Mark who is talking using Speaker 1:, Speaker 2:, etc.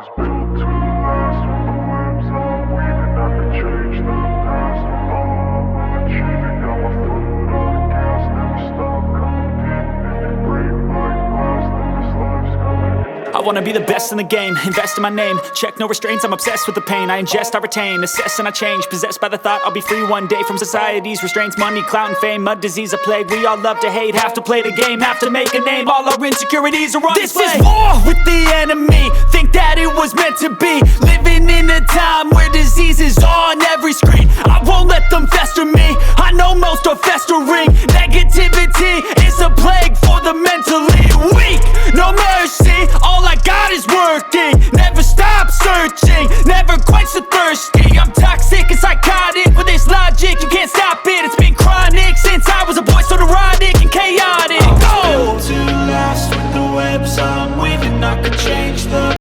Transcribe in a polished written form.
Speaker 1: was built to last. With the webs I'm weaving, I could change the past. With all I will achieve it, got my foot on the gas. Never stop competing. If you break like glass, then this life's gonna end.
Speaker 2: I wanna be the best in the game, invest in my name. Check no restraints, I'm obsessed with the pain. I ingest, I retain, assess and I change. Possessed by the thought I'll be free one day from society's restraints. Money, clout and fame, mud, disease, a plague. We all love to hate, have to play the game, have to make a name. All our insecurities are on display. This is war with the enemy, think that it was meant to be. Living in a time where disease is on every screen. I won't let them fester me, I know most are festering. Negativity is a plague for the mentally weak. No mercy, all I got is working. Never stop searching, never quench the thirsty.